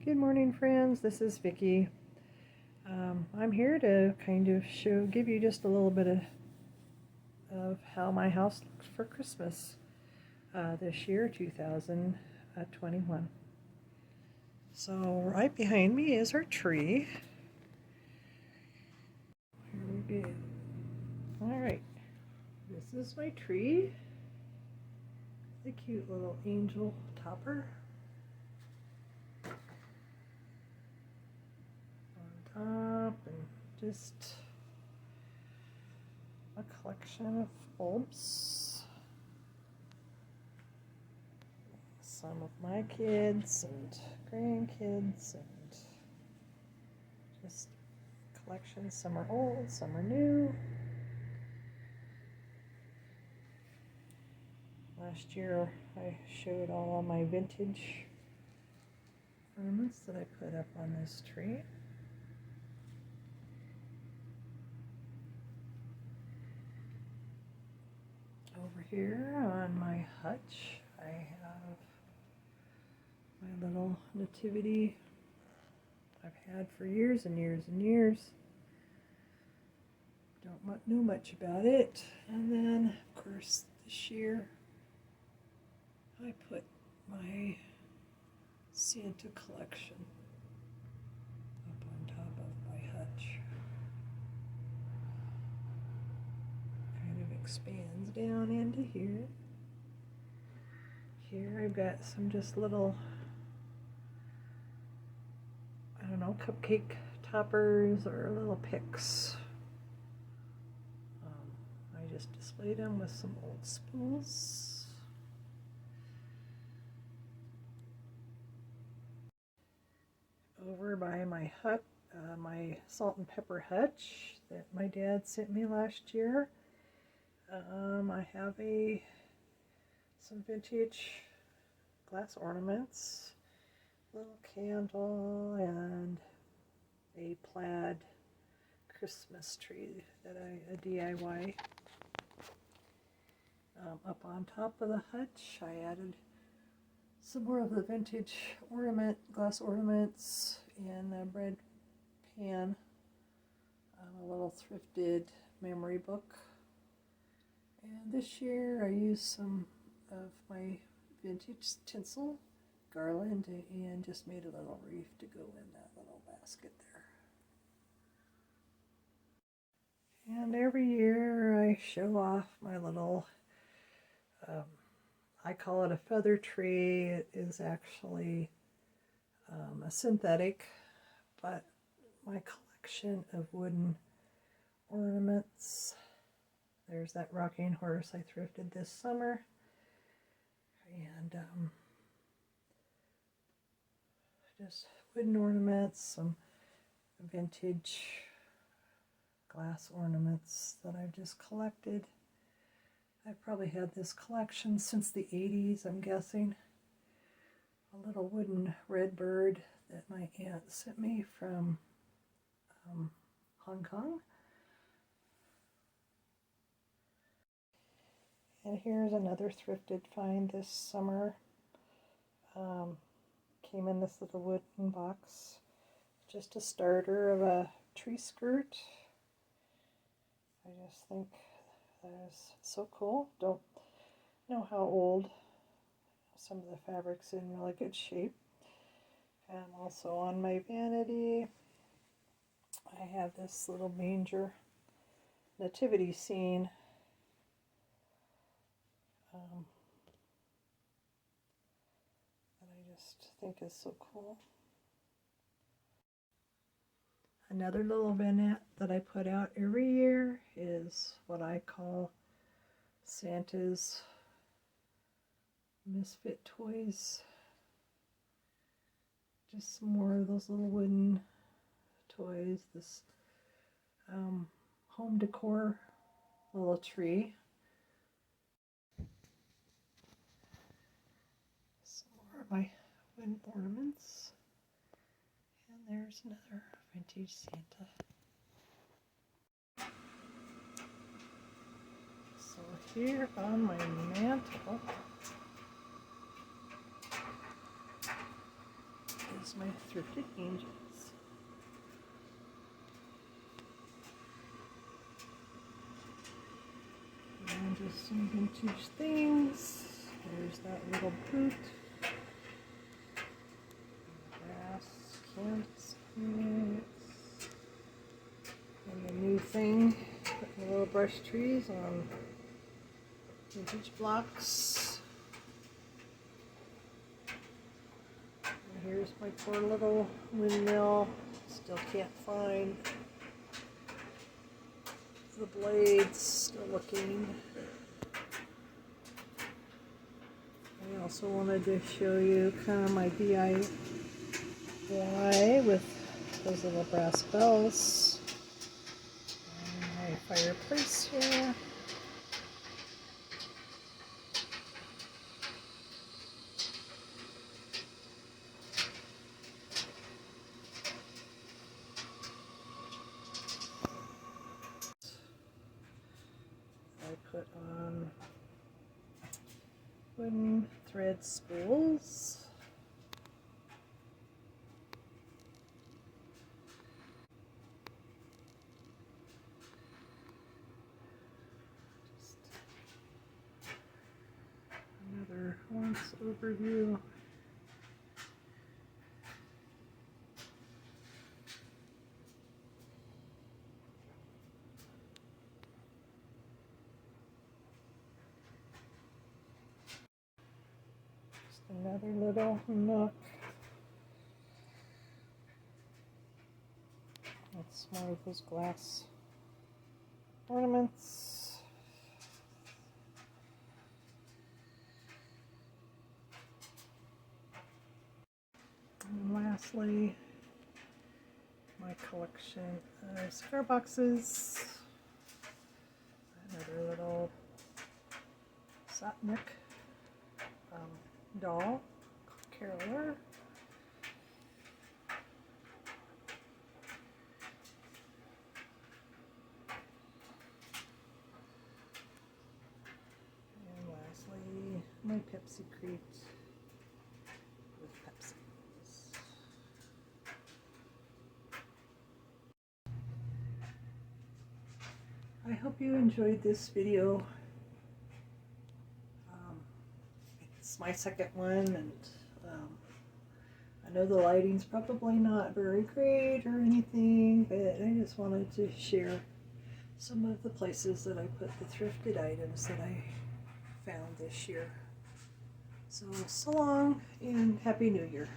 Good morning, friends. This is Vicki. I'm here to kind of give you just a little bit of how my house looks for Christmas this year, 2021. So right behind me is our tree. Here we go. All right, this is my tree. The cute little angel topper. Top and just a collection of bulbs. Some of my kids and grandkids and just collections. Some are old, some are new. Last year I showed all of my vintage ornaments that I put up on this tree. Over here on my hutch, I have my little nativity I've had for years and years and years. Don't know much about it. And then, of course, this year I put my Santa collection up on top of my hutch. Kind of expands down into here. Here I've got some just little, I don't know, cupcake toppers or little picks. I just displayed them with some old spools. Over by my hut, my salt and pepper hutch that my dad sent me last year. I have some vintage glass ornaments, little candle, and a plaid Christmas tree that a DIY. Up on top of the hutch, I added some more of the vintage glass ornaments in a bread pan, a little thrifted memory book. And this year I used some of my vintage tinsel garland and just made a little wreath to go in that little basket there. And every year I show off my little, I call it a feather tree. It is actually a synthetic, but my collection of wooden ornaments. There's that rocking horse I thrifted this summer, and just wooden ornaments, some vintage glass ornaments that I've just collected. I've probably had this collection since the 80s, I'm guessing. A little wooden red bird that my aunt sent me from Hong Kong. And here's another thrifted find this summer. Came in this little wooden box. Just a starter of a tree skirt. I just think that is so cool. Don't know how old. Some of the fabric's in really good shape. And also on my vanity, I have this little manger nativity scene. That I just think is so cool. Another little vignette that I put out every year is what I call Santa's Misfit Toys. Just some more of those little wooden toys. This home decor little tree. Some more of my wooden ornaments. And there's another vintage Santa. So here on my mantle There's my thrifted angels. And just some vintage things. There's that little boot. Brass candles. And the new thing, putting the little brush trees on vintage blocks. And here's my poor little windmill. Still can't find the blades, still looking. I also wanted to show you kind of my DIY with those little brass bells. And my fireplace here. I put on wooden thread spools. Just another once overview. Another little nook. That's more of those glass ornaments. And lastly, my collection of cigar boxes. Another little Satnick doll, caroler. And lastly, my Pepsi crate with Pepsi. I hope you enjoyed this video. It's my second one, and I know the lighting's probably not very great or anything, but I just wanted to share some of the places that I put the thrifted items that I found this year. So long and Happy New Year.